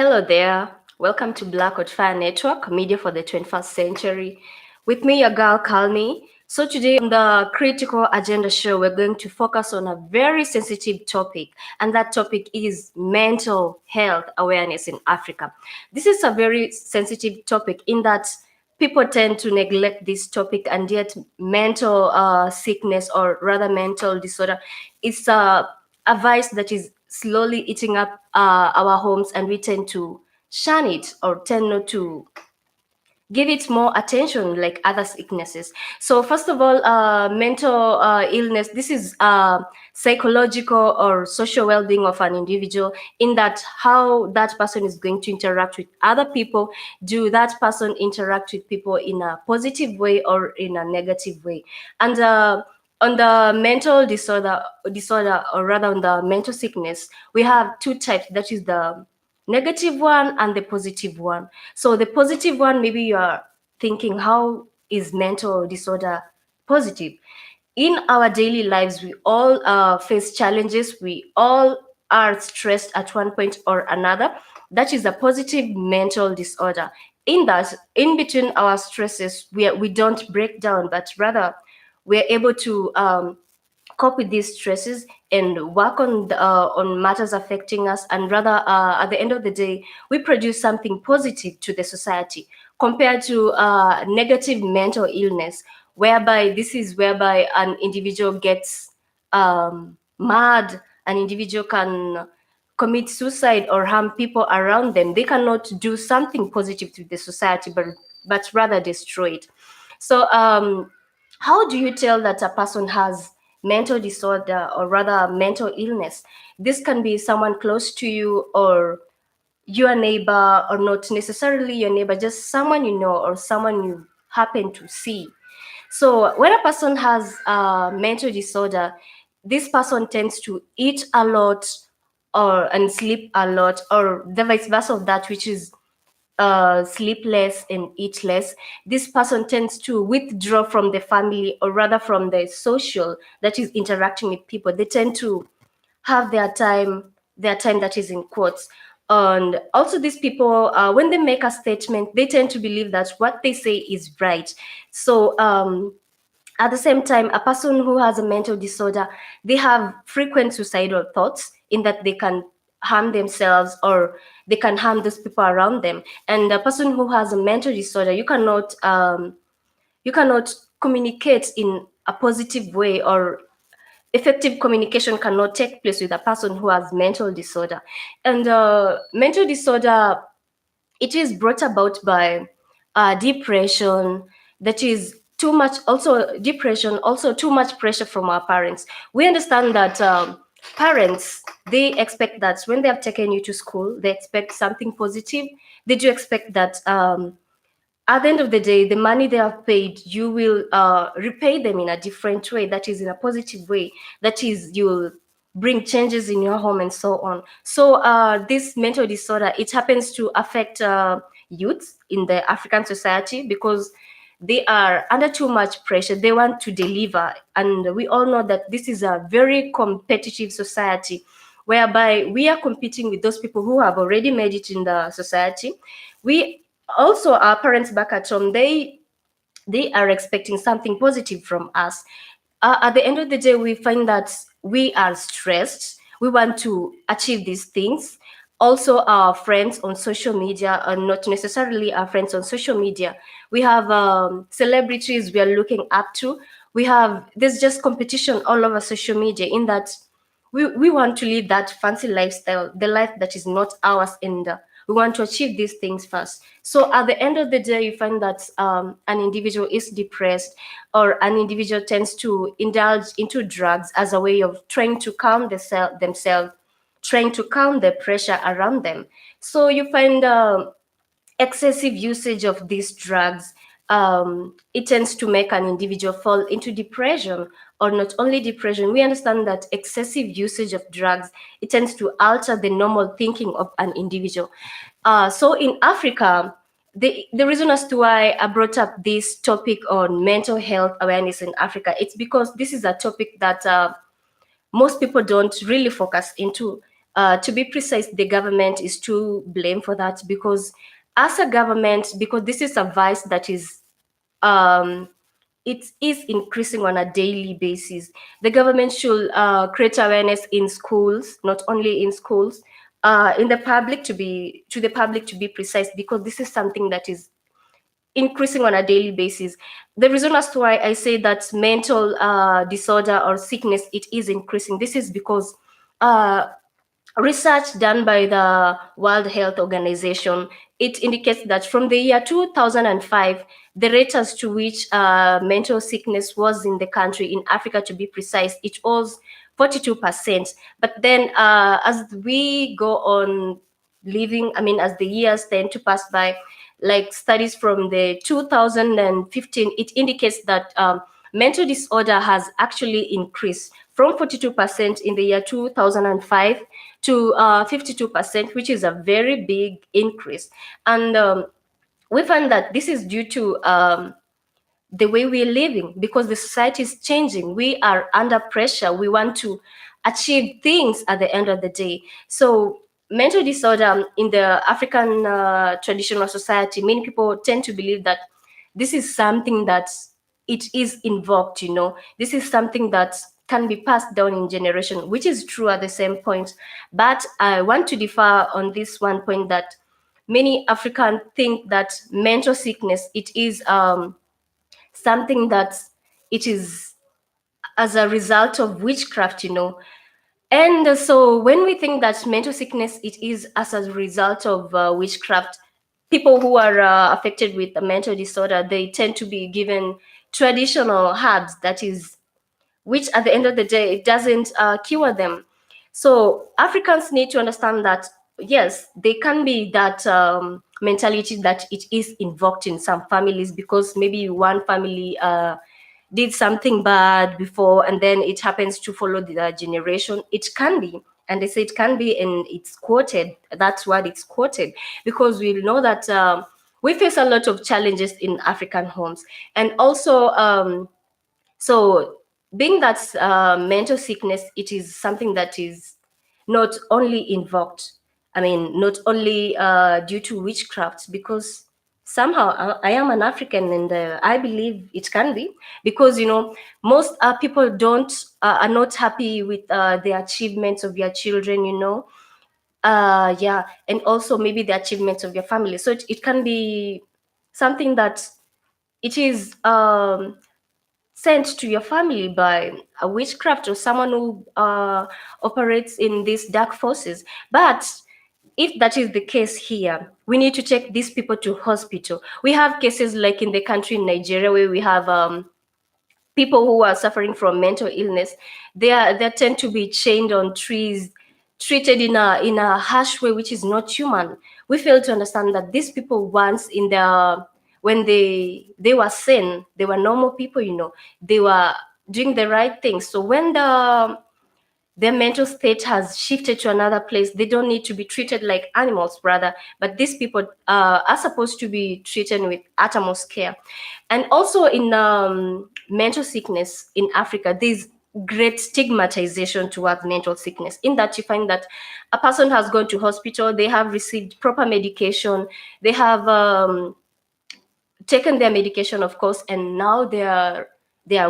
Hello there. Welcome to Black Hot Fire Network, media for the 21st century. With me, your girl Kalni. So today on the Critical Agenda show, we're going to focus on a very sensitive topic, and that topic is mental health awareness in Africa. This is a very sensitive topic in that people tend to neglect this topic, and yet mental sickness, or rather mental disorder, is a vice that is slowly eating up our homes, and we tend to shun it or tend not to give it more attention like other sicknesses. So first of all, mental illness, this is psychological or social well-being of an individual, in that how that person is going to interact with other people. Do that person interact with people in a positive way or in a negative way? And on the mental disorder, or rather on the mental sickness, we have two types. That is the negative one and the positive one. So the positive one, maybe you are thinking, how is mental disorder positive? In our daily lives, we all face challenges. We all are stressed at one point or another. That is a positive mental disorder. In that, in between our stresses, we don't break down, but rather we're able to cope with these stresses and work on matters affecting us, and rather at the end of the day we produce something positive to the society, compared to negative mental illness, whereby this is whereby an individual gets mad. An individual can commit suicide or harm people around them. They cannot do something positive to the society, but rather destroy it. So how do you tell that a person has mental disorder, or rather mental illness? This can be someone close to you, or your neighbor, or not necessarily your neighbor, just someone you know or someone you happen to see. So when a person has a mental disorder, this person tends to eat a lot or and sleep a lot, or the vice versa of that, which is sleep less and eat less. This person tends to withdraw from the family, or rather from the social, that is interacting with people. They tend to have their time that is in quotes. And also these people, when they make a statement, they tend to believe that what they say is right. So at the same time, a person who has a mental disorder, they have frequent suicidal thoughts, in that they can harm themselves, or they can harm those people around them. And a person who has a mental disorder, you cannot communicate in a positive way, or effective communication cannot take place with a person who has mental disorder. And mental disorder, it is brought about by depression, that is too much, also depression, also too much pressure from our parents. We understand that parents, they expect that when they have taken you to school, they expect something positive. They do expect that at the end of the day, the money they have paid, you will repay them in a different way, that is in a positive way, that is you'll bring changes in your home and so on. So this mental disorder, it happens to affect youth in the African society, because they are under too much pressure. They want to deliver, and we all know that this is a very competitive society, whereby we are competing with those people who have already made it in the society. We also, our parents back at home, they are expecting something positive from us. At the end of the day, we find that we are stressed. We want to achieve these things. Also, our friends on social media are not necessarily our friends on social media. We have celebrities we are looking up to. There's just competition all over social media, in that we want to live that fancy lifestyle, the life that is not ours, and we want to achieve these things first. So at the end of the day, you find that an individual is depressed, or an individual tends to indulge into drugs as a way of trying to calm themselves, trying to calm the pressure around them. So you find excessive usage of these drugs, it tends to make an individual fall into depression. Or not only depression, we understand that excessive usage of drugs, it tends to alter the normal thinking of an individual. So in Africa, the reason as to why I brought up this topic on mental health awareness in Africa, it's because this is a topic that most people don't really focus into. To be precise, the government is to blame for that, because as a government, because this is a vice that is um, it is increasing on a daily basis. The government should create awareness in schools, not only in schools, in the public, to the public, to be precise, because this is something that is increasing on a daily basis. The reason as to why I say that mental disorder or sickness, it is increasing, this is because uh, research done by the World Health Organization, it indicates that from the year 2005, the rate as to which mental sickness was in the country, in Africa to be precise, it was 42%. But then as we go on living, I mean, as the years tend to pass by, like studies from the 2015, it indicates that mental disorder has actually increased from 42% in the year 2005 to 52%, which is a very big increase. And we find that this is due to the way we're living, because the society is changing. We are under pressure. We want to achieve things at the end of the day. So mental disorder in the African traditional society, many people tend to believe that this is something that it is invoked, this is something that can be passed down in generation, which is true at the same point. But I want to differ on this one point, that many Africans think that mental sickness, it is something that it is as a result of witchcraft. And so when we think that mental sickness, it is as a result of witchcraft, people who are affected with a mental disorder, they tend to be given traditional herbs, that is, which at the end of the day, it doesn't cure them. So Africans need to understand that, yes, there can be that mentality that it is invoked in some families, because maybe one family did something bad before, and then it happens to follow the generation. It can be, and they say it can be, and it's quoted. That's what it's quoted, because we know that we face a lot of challenges in African homes. And also, so being that mental sickness, it is something that is not only invoked, I mean, not only due to witchcraft, because somehow I am an African, and I believe it can be, because most people don't are not happy with the achievements of your children, yeah, and also maybe the achievements of your family. So it can be something that it is sent to your family by a witchcraft or someone who operates in these dark forces. But if that is the case here, we need to take these people to hospital. We have cases like in the country in Nigeria, where we have people who are suffering from mental illness. They tend to be chained on trees, treated in a harsh way, which is not human. We fail to understand that these people, once in their, when they were sane, they were normal people, they were doing the right things. So when their mental state has shifted to another place, they don't need to be treated like animals, rather, but these people are supposed to be treated with utmost care. And also in mental sickness in Africa, there's great stigmatization towards mental sickness, in that you find that a person has gone to hospital, they have received proper medication, they have taken their medication, of course, and now they are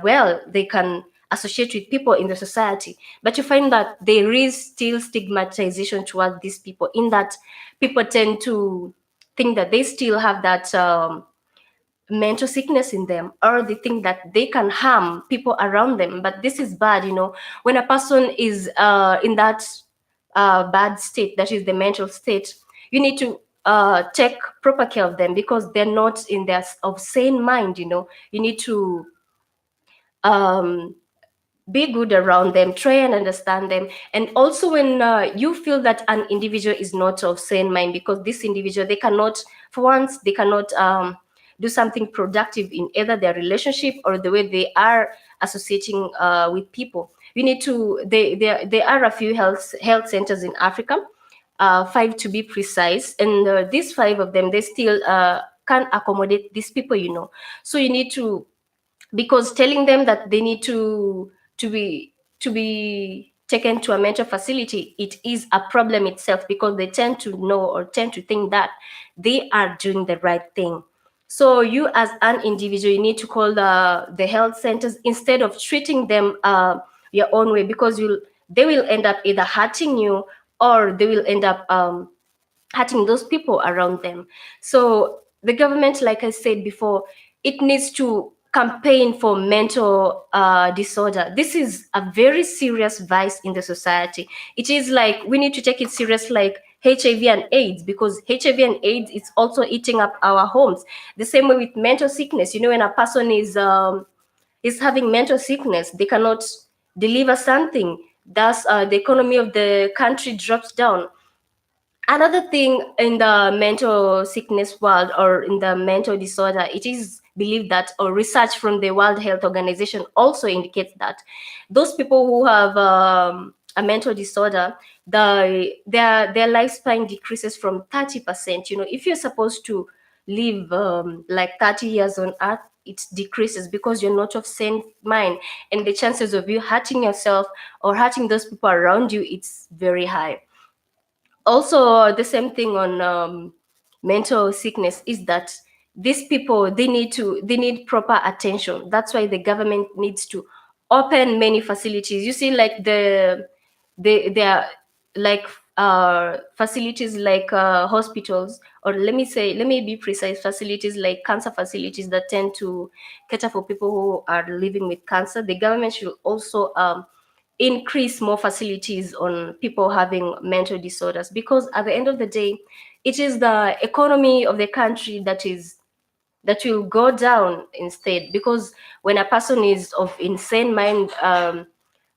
well, they can associate with people in the society. But you find that there is still stigmatization towards these people, in that people tend to think that they still have that mental sickness in them, or they think that they can harm people around them. But this is bad. When a person is in that bad state, that is the mental state, you need to take proper care of them, because they're not in their of sane mind. You need to um, be good around them, try and understand them. And also when you feel that an individual is not of sane mind, because this individual, they cannot, for once, they cannot do something productive in either their relationship or the way they are associating with people. We need to, there are a few health centers in Africa, 5 to be precise, and these 5 of them, they still can accommodate these people. So you need to, because telling them that they need to be taken to a mental facility, it is a problem itself, because they tend to know or tend to think that they are doing the right thing. So you as an individual, you need to call the health centers instead of treating them your own way, because they will end up either hurting you, or they will end up hurting those people around them. So the government, like I said before, it needs to campaign for mental disorder. This is a very serious vice in the society. It is like we need to take it serious, like HIV and AIDS, because HIV and AIDS is also eating up our homes. The same way with mental sickness. When a person is having mental sickness, they cannot deliver something. Thus, the economy of the country drops down. Another thing, in the mental sickness world, or in the mental disorder, it is believed that, or research from the World Health Organization also indicates that those people who have a mental disorder, their lifespan decreases from 30%. If you're supposed to live like 30 years on earth, it decreases, because you're not of sane mind, and the chances of you hurting yourself or hurting those people around you, it's very high. Also, the same thing on mental sickness is that these people, they need proper attention. That's why the government needs to open many facilities. You see, like there are like facilities like hospitals, or let me be precise, facilities like cancer facilities that tend to cater for people who are living with cancer. The government should also increase more facilities on people having mental disorders, because at the end of the day, it is the economy of the country that will go down instead, because when a person is of insane mind,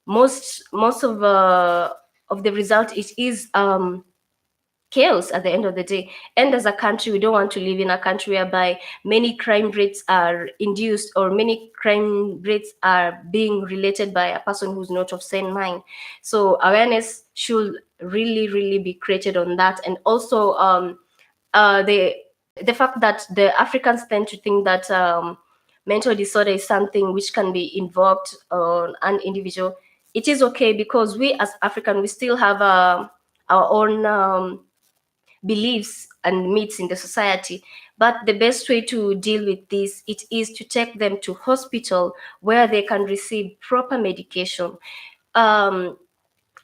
most of the result, it is chaos at the end of the day. And as a country, we don't want to live in a country whereby many crime rates are induced, or many crime rates are being related by a person who's not of sane mind. So awareness should really, really be created on that. And also the fact that the Africans tend to think that mental disorder is something which can be invoked on an individual. It is okay, because we as African, we still have our own beliefs and myths in the society. But the best way to deal with this, it is to take them to hospital, where they can receive proper medication. um,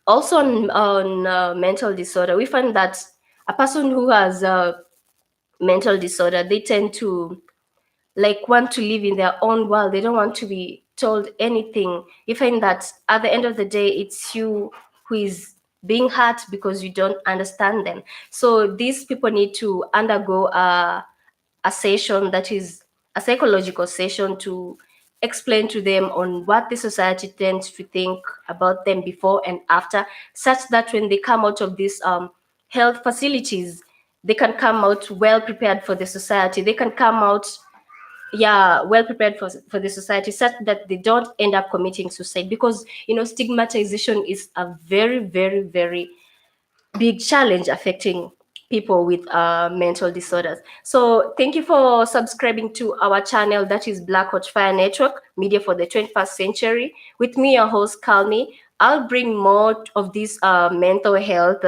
Also on mental disorder, we find that a person who has a mental disorder, they tend to like want to live in their own world. They don't want to be told anything. You find that at the end of the day, it's you who is being hurt, because you don't understand them. So these people need to undergo a session, that is a psychological session, to explain to them on what the society tends to think about them before and after, such that when they come out of these health facilities, they can come out well prepared for the society. They can come out, yeah, well prepared for the society, such that they don't end up committing suicide, because stigmatization is a very, very, very big challenge affecting people with mental disorders. So thank you for subscribing to our channel, that is Black Watch Fire Network, media for the 21st century. With me, your host, Kalmi. I'll bring more of this mental health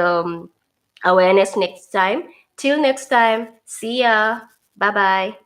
awareness next time. Till next time, see ya. Bye bye.